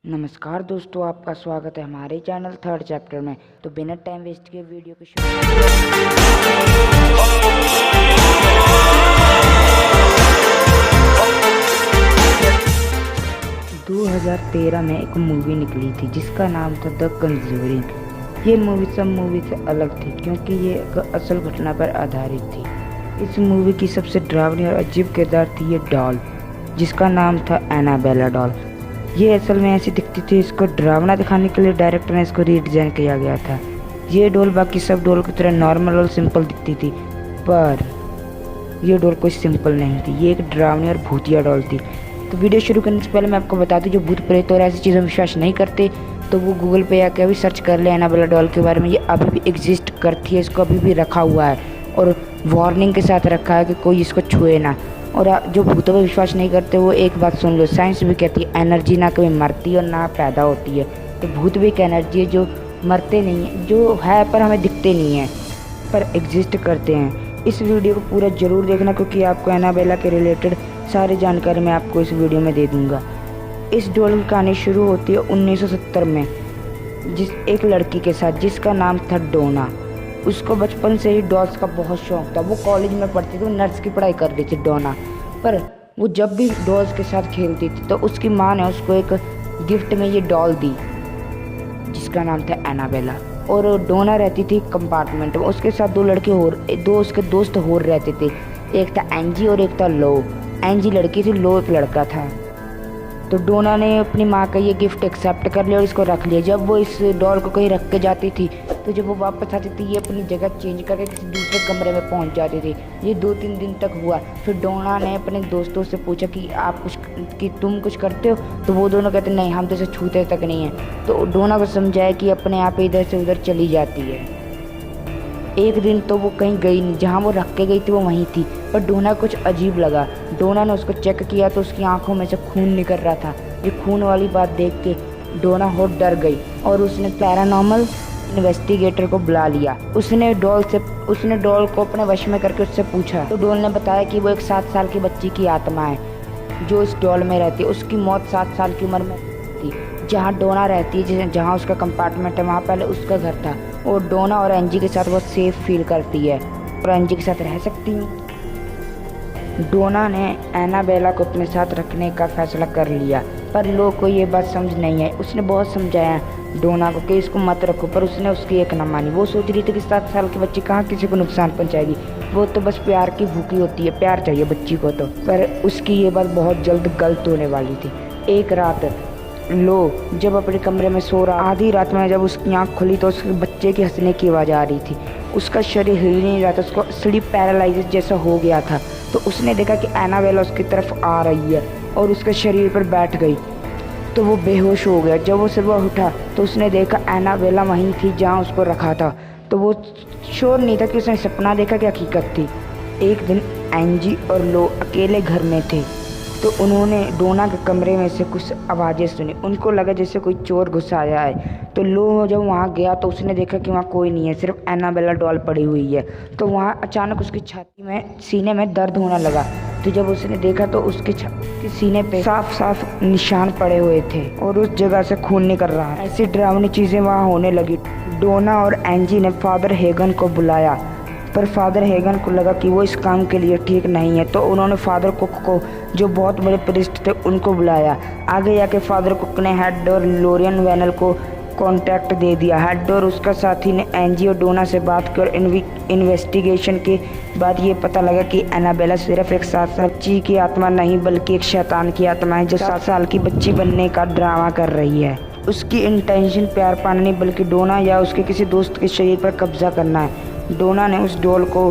नमस्कार दोस्तों, आपका स्वागत है हमारे चैनल थर्ड चैप्टर में। तो बिना टाइम वेस्ट किए वीडियो को शुरू 2013 में एक मूवी निकली थी जिसका नाम था द कंज्यूरिंग। ये मूवी सब मूवी से अलग थी क्योंकि ये एक असल घटना पर आधारित थी। इस मूवी की सबसे डरावनी और अजीब किरदार थी ये डॉल, जिसका नाम था एनाबेला डॉल। ये असल में ऐसी दिखती थी, इसको डरावना दिखाने के लिए डायरेक्टर ने इसको रीडिज़ाइन किया गया था। ये डॉल बाकी सब डॉल की तरह नॉर्मल और सिंपल दिखती थी, पर ये डॉल कोई सिंपल नहीं थी। ये एक डरावनी और भूतिया डॉल थी। तो वीडियो शुरू करने से पहले मैं आपको बता दूं, जो भूत प्रेत और ऐसी चीज़ों में विश्वास नहीं करते तो वो गूगल पे आके अभी सर्च कर ले एनाबेला डॉल के बारे में। ये अभी भी एग्जिस्ट करती है, इसको अभी भी रखा हुआ है और वार्निंग के साथ रखा है कि कोई इसको छुए ना। और जो भूतों पर विश्वास नहीं करते वो एक बात सुन लो, साइंस भी कहती है एनर्जी ना कभी मरती और ना पैदा होती है। तो भूत भी एक एनर्जी है जो मरते नहीं है, जो है पर हमें दिखते नहीं है, पर एग्जिस्ट करते हैं। इस वीडियो को पूरा ज़रूर देखना क्योंकि आपको एनाबेला के रिलेटेड सारी जानकारी मैं आपको इस वीडियो में दे दूँगा। इस डॉल की कहानी शुरू होती है 1970 में एक लड़की के साथ जिसका नाम था डोना। उसको बचपन से ही डॉल्स का बहुत शौक था। वो कॉलेज में पढ़ती थी, वो नर्स की पढ़ाई कर रही थी डोना, पर वो जब भी डॉल्स के साथ खेलती थी तो उसकी माँ ने उसको एक गिफ्ट में ये डॉल दी जिसका नाम था एनाबेला। और डोना रहती थी कंपार्टमेंट में, उसके साथ दो उसके दोस्त और रहते थे। एक था एंजी और एक था लो। एंजी लड़की थी, लो एक लड़का था। तो डोना ने अपनी माँ का ये गिफ्ट एक्सेप्ट कर लिया और इसको रख लिया। जब वो इस डॉल को कहीं रख के जाती थी तो जब वो वापस आती थी ये अपनी जगह चेंज करके किसी दूसरे कमरे में पहुंच जाती थी। ये 2-3 दिन तक हुआ। फिर डोना ने अपने दोस्तों से पूछा कि तुम कुछ करते हो, तो वो दोनों कहते नहीं, हम तो इसे छूते तक नहीं हैं। तो डोना को समझाया कि अपने आप इधर से उधर चली जाती है। एक दिन तो वो कहीं गई नहीं, जहाँ वो रख के गई थी वो वहीं थी, पर डोना कुछ अजीब लगा। डोना ने उसको चेक किया तो उसकी आंखों में से खून निकल रहा था। ये खून वाली बात देख के डोना बहुत डर गई और उसने पैरानॉर्मल इन्वेस्टिगेटर को बुला लिया। उसने डॉल को अपने वश में करके उससे पूछा तो डॉल ने बताया कि वो एक 7 साल की बच्ची की आत्मा है जो इस डॉल में रहती है। उसकी मौत 7 साल की उम्र में थी। जहाँ डोना रहती है, जहाँ उसका कंपार्टमेंट है, वहाँ पहले उसका घर था। और डोना और एंजी के साथ बहुत सेफ फील करती है और एंजी के साथ रह सकती है। डोना ने एनाबेला को अपने साथ रखने का फैसला कर लिया, पर लोग को ये बात समझ नहीं आई। उसने बहुत समझाया डोना को कि इसको मत रखो, पर उसने उसकी एक ना मानी। वो सोच रही थी कि 7 साल की बच्ची कहाँ किसी को नुकसान पहुँचाएगी, वो तो बस प्यार की भूखी होती है, प्यार चाहिए बच्ची को तो। पर उसकी ये बात बहुत जल्द गलत होने वाली थी। एक रात लो जब अपने कमरे में सो रहा, आधी रात में जब उसकी आँख खुली तो उसके बच्चे की हंसने की आवाज़ आ रही थी। उसका शरीर हिल नहीं रहा था, उसको स्लीप पैरालाइसिस जैसा हो गया था। तो उसने देखा कि एनाबेला उसकी तरफ आ रही है और उसके शरीर पर बैठ गई, तो वो बेहोश हो गया। जब वो सुबह उठा तो उसने देखा एनाबेला वहीं थी जहाँ उसको रखा था। तो वो श्योर नहीं था कि उसने सपना देखा कि हकीकत थी। एक दिन एंजी और लो अकेले घर में थे तो उन्होंने डोना के कमरे में से कुछ आवाज़ें सुनी। उनको लगा जैसे कोई चोर घुस आया है। तो लो जब वहाँ गया तो उसने देखा कि वहाँ कोई नहीं है, सिर्फ एनाबेला डॉल पड़ी हुई है। तो वहाँ अचानक उसकी छाती में, सीने में दर्द होने लगा। तो जब उसने देखा तो उसके सीने पे साफ साफ निशान पड़े हुए थे और उस जगह से खून निकल रहा है। ऐसी डरावनी चीज़ें वहाँ होने लगी। डोना और एंजी ने फादर हेगन को बुलाया, पर फादर हेगन को लगा कि वो इस काम के लिए ठीक नहीं है। तो उन्होंने फादर कुक को, जो बहुत बड़े प्रीस्ट थे, उनको बुलाया। आगे जाके फादर कुक ने हेड और लोरियन वेनल को कांटेक्ट दे दिया। हेड और उसका साथी ने एंजी और डोना से बात कर इन्वेस्टिगेशन के बाद ये पता लगा कि एनाबेला सिर्फ एक 7 साल बच्ची की आत्मा नहीं बल्कि एक शैतान की आत्मा है जो 7 साल की बच्ची बनने का ड्रामा कर रही है। उसकी इंटेंशन प्यार पाना नहीं बल्कि डोना या उसके किसी दोस्त के शरीर पर कब्जा करना है। डोना ने उस डॉल को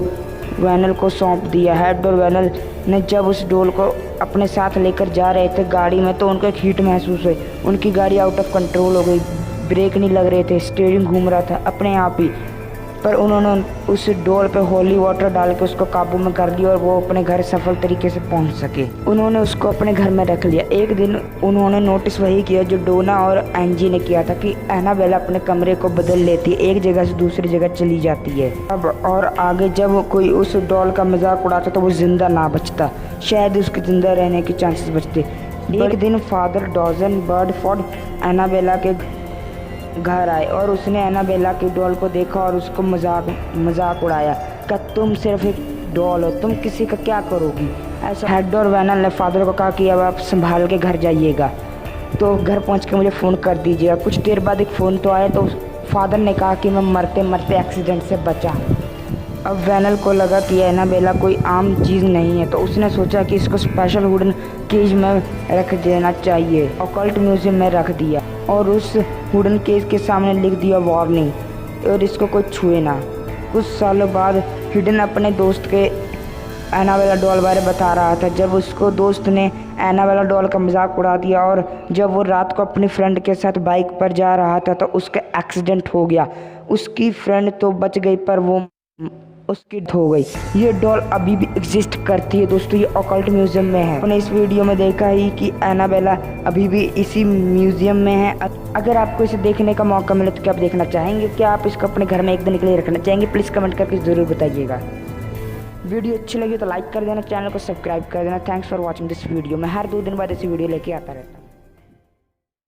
वेनल को सौंप दिया। हेड और वेनल ने जब उस डॉल को अपने साथ लेकर जा रहे थे गाड़ी में तो उनको एक हीट महसूस हुई। उनकी गाड़ी आउट ऑफ कंट्रोल हो गई, ब्रेक नहीं लग रहे थे, स्टीयरिंग घूम रहा था अपने आप ही। पर उन्होंने उस डॉल पे होली वाटर डाल के उसको काबू में कर लिया और वो अपने घर सफल तरीके से पहुंच सके। उन्होंने उसको अपने घर में रख लिया। एक दिन उन्होंने नोटिस वही किया जो डोना और एंजी ने किया था कि एनाबेला अपने कमरे को बदल लेती है, एक जगह से दूसरी जगह चली जाती है। अब और आगे जब कोई उस डॉल का मजाक उड़ाता तो वो जिंदा ना बचता, शायद उसके जिंदा रहने के चांसेस बचते। एक दिन फादर डॉजन बर्डफोर्ड एनाबेला के घर आए और उसने एनाबेला की डॉल को देखा और उसको मजाक उड़ाया कि तुम सिर्फ एक डॉल हो, तुम किसी का क्या करोगी। ऐसा हेड और वैनल ने फादर को कहा कि अब आप संभाल के घर जाइएगा, तो घर पहुंच के मुझे फ़ोन कर दीजिएगा। कुछ देर बाद एक फ़ोन तो आया, तो फादर ने कहा कि मैं मरते मरते एक्सीडेंट से बचा। अब वैनल को लगा कि एनाबेला कोई आम चीज़ नहीं है, तो उसने सोचा कि इसको स्पेशल वुडन केज में रख देना चाहिए। ऑकल्ट म्यूजियम में रख दिया और उस वुडन केज के सामने लिख दिया वार्निंग और इसको कोई छुए ना। कुछ सालों बाद हिडन अपने दोस्त के एनाबेला डॉल बारे बता रहा था, जब उसको दोस्त ने एनाबेला डॉल का मजाक उड़ा दिया और जब वो रात को अपनी फ्रेंड के साथ बाइक पर जा रहा था तो उसका एक्सीडेंट हो गया। उसकी फ्रेंड तो बच गई पर वो उसकी डेथ हो गई। ये डॉल अभी भी एग्जिस्ट करती है दोस्तों, ये ऑकल्ट म्यूजियम में है। हमने इस वीडियो में देखा ही कि एनाबेला अभी भी इसी म्यूजियम में है। अगर आपको इसे देखने का मौका मिले तो क्या आप देखना चाहेंगे? क्या आप इसको अपने घर में एक दिन के लिए रखना चाहेंगे? प्लीज़ कमेंट करके ज़रूर बताइएगा। वीडियो अच्छी लगी तो लाइक कर देना, चैनल को सब्सक्राइब कर देना। Thanks for watching this video. मैं हर 2 दिन बाद ऐसी वीडियो लेके आता रहता हूँ।